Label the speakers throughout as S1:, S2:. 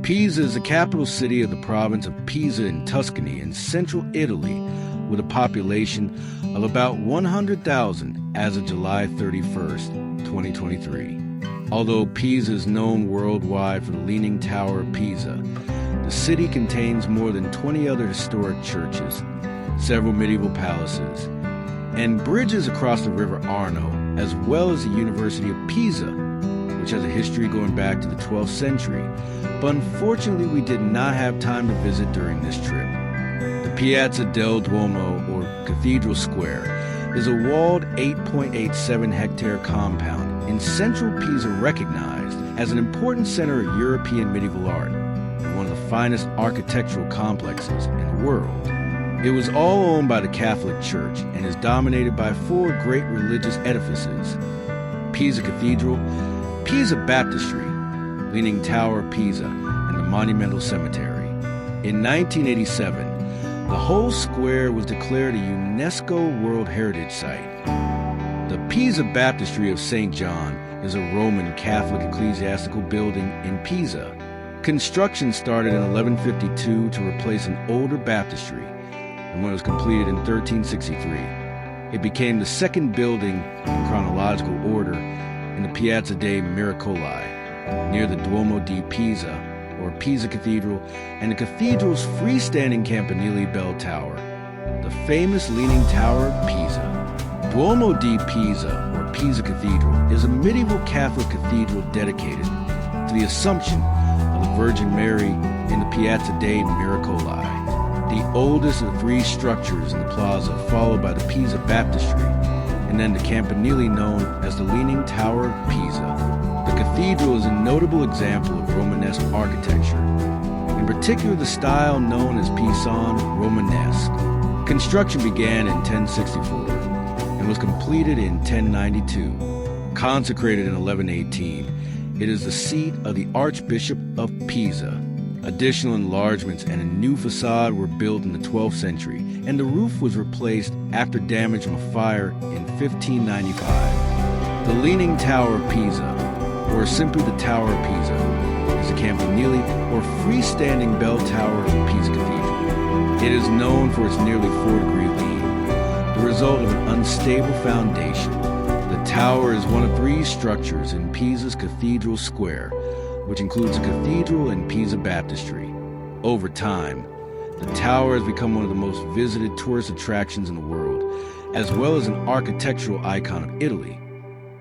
S1: Pisa is the capital city of the province of Pisa in Tuscany in central Italy, with a population of about 100,000 as of July 31st, 2023. Although Pisa is known worldwide for the Leaning Tower of Pisa, the city contains more than 20 other historic churches, several medieval palaces, and bridges across the River Arno, as well as the University of Pisa, which has a history going back to the 12th century, but unfortunately we did not have time to visit during this trip. The Piazza del Duomo, or Cathedral Square, is a walled 8.87 hectare compound in central Pisa recognized as an important center of European medieval art and one of the finest architectural complexes in the world. It was all owned by the Catholic Church and is dominated by four great religious edifices: Pisa Cathedral, Pisa Baptistry, Leaning Tower of Pisa, and the Monumental Cemetery. In 1987, the whole square was declared a UNESCO World Heritage Site. The Pisa Baptistry of St. John is a Roman Catholic ecclesiastical building in Pisa. Construction started in 1152 to replace an older baptistry, and when it was completed in 1363, it became the second building in chronological order in the Piazza dei Miracoli, near the Duomo di Pisa, or Pisa Cathedral, and the cathedral's freestanding campanile bell tower, the famous Leaning Tower of Pisa. Duomo di Pisa, or Pisa Cathedral, is a medieval Catholic cathedral dedicated to the Assumption of the Virgin Mary in the Piazza dei Miracoli, the oldest of the three structures in the plaza, followed by the Pisa Baptistry, and then the campanile known as the Leaning Tower of Pisa. The cathedral is a notable example of Romanesque architecture, in particular the style known as Pisan Romanesque. Construction began in 1064 and was completed in 1092. Consecrated in 1118, it is the seat of the Archbishop of Pisa. Additional enlargements and a new facade were built in the 12th century, and the roof was replaced after damage from a fire in 1595. The Leaning Tower of Pisa, or simply the Tower of Pisa, is a campanile or freestanding bell tower of Pisa Cathedral. It is known for its nearly 4-degree lean, the result of an unstable foundation. The tower is one of three structures in Pisa's Cathedral Square, which includes a cathedral and Pisa Baptistry. Over time, the tower has become one of the most visited tourist attractions in the world, as well as an architectural icon of Italy,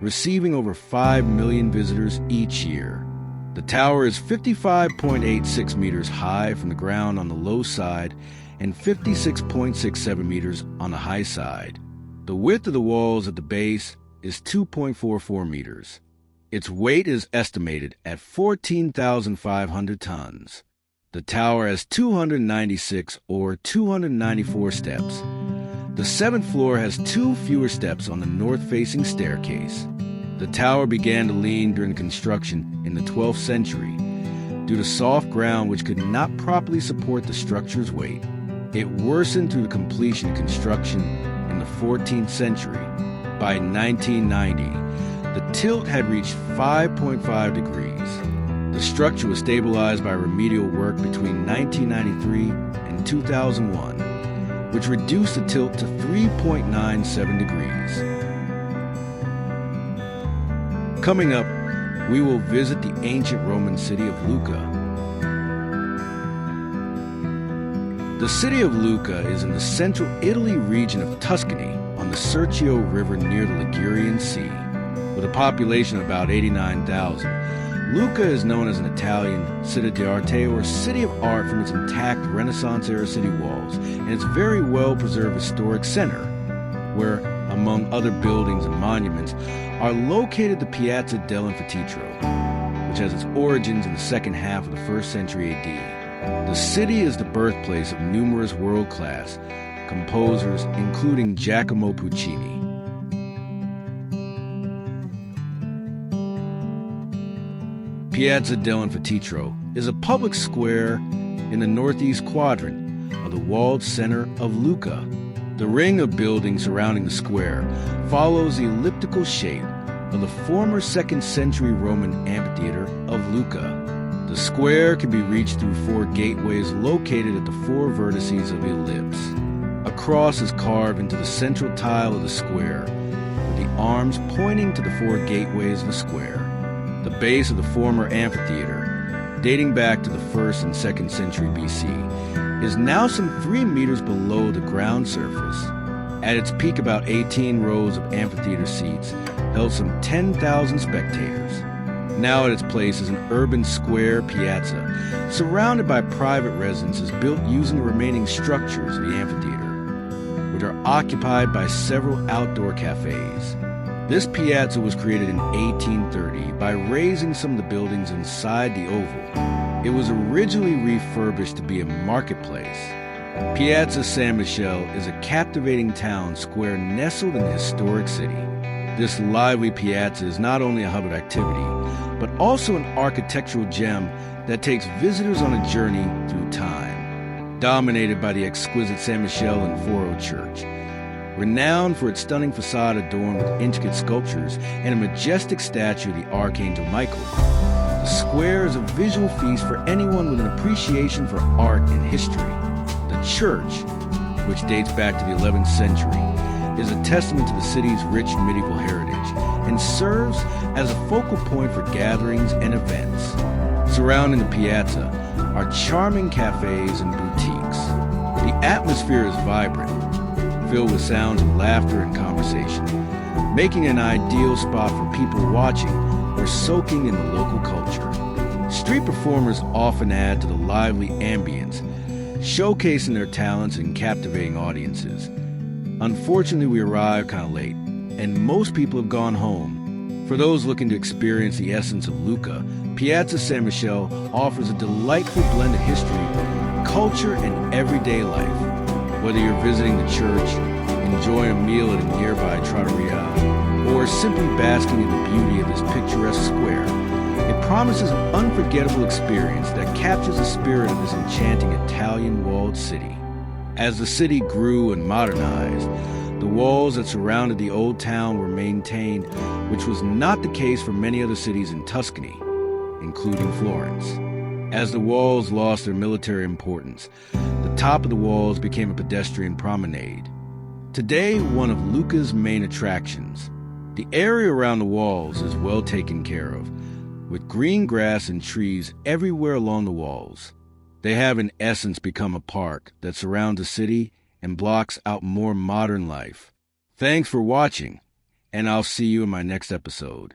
S1: receiving over 5 million visitors each year. The tower is 55.86 meters high from the ground on the low side and 56.67 meters on the high side. The width of the walls at the base is 2.44 meters. Its weight is estimated at 14,500 tons. The tower has 296 or 294 steps. The 7th floor has 2 fewer steps on the north-facing staircase. The tower began to lean during construction in the 12th century due to soft ground which could not properly support the structure's weight. It worsened through the completion of construction in the 14th century. By 1990, the tilt had reached 5.5 degrees. The structure was stabilized by remedial work between 1993 and 2001, which reduced the tilt to 3.97 degrees. Coming up, we will visit the ancient Roman city of Lucca. The city of Lucca is in the central Italy region of Tuscany on the Serchio River near the Ligurian Sea. With a population of about 89,000, Lucca is known as an Italian città d'arte, or city of art, from its intact Renaissance-era city walls and its very well-preserved historic center, where, among other buildings and monuments, are located the Piazza dell'Infantino, which has its origins in the second half of the 1st century AD. The city is the birthplace of numerous world-class composers, including Giacomo Puccini. Piazza dell'Infantino is a public square in the northeast quadrant of the walled center of Lucca. The ring of buildings surrounding the square follows the elliptical shape of the former 2nd century Roman amphitheater of Lucca. The square can be reached through 4 gateways located at the 4 vertices of the ellipse. A cross is carved into the central tile of the square, with the arms pointing to the 4 gateways of the square. The base of the former amphitheater, dating back to the 1st and 2nd century BC, is now some 3 meters below the ground surface. At its peak, about 18 rows of amphitheater seats held some 10,000 spectators. Now at its place is an urban square piazza, surrounded by private residences built using the remaining structures of the amphitheater, which are occupied by several outdoor cafes. This piazza was created in 1830 by raising some of the buildings inside the oval. It was originally refurbished to be a marketplace. Piazza San Michele is a captivating town square nestled in the historic city. This lively piazza is not only a hub of activity, but also an architectural gem that takes visitors on a journey through time. Dominated by the exquisite San Michele and Foro Church, renowned for its stunning facade adorned with intricate sculptures and a majestic statue of the Archangel Michael, the square is a visual feast for anyone with an appreciation for art and history. The church, which dates back to the 11th century, is a testament to the city's rich medieval heritage and serves as a focal point for gatherings and events. Surrounding the piazza are charming cafes and boutiques. The atmosphere is vibrant, filled with sounds of laughter and conversation, making an ideal spot for people watching or soaking in the local culture. Street performers often add to the lively ambience, showcasing their talents and captivating audiences. Unfortunately, we arrived kind of late, and most people have gone home. For those looking to experience the essence of Lucca, Piazza San Michele offers a delightful blend of history, culture, and everyday life. Whether you're visiting the church, enjoying a meal at a nearby trattoria, or simply basking in the beauty of this picturesque square, it promises an unforgettable experience that captures the spirit of this enchanting Italian walled city. As the city grew and modernized, the walls that surrounded the old town were maintained, which was not the case for many other cities in Tuscany, including Florence. As the walls lost their military importance, the top of the walls became a pedestrian promenade. Today, one of Lucca's main attractions. The area around the walls is well taken care of, with green grass and trees everywhere along the walls. They have in essence become a park that surrounds the city and blocks out more modern life. Thanks for watching, and I'll see you in my next episode.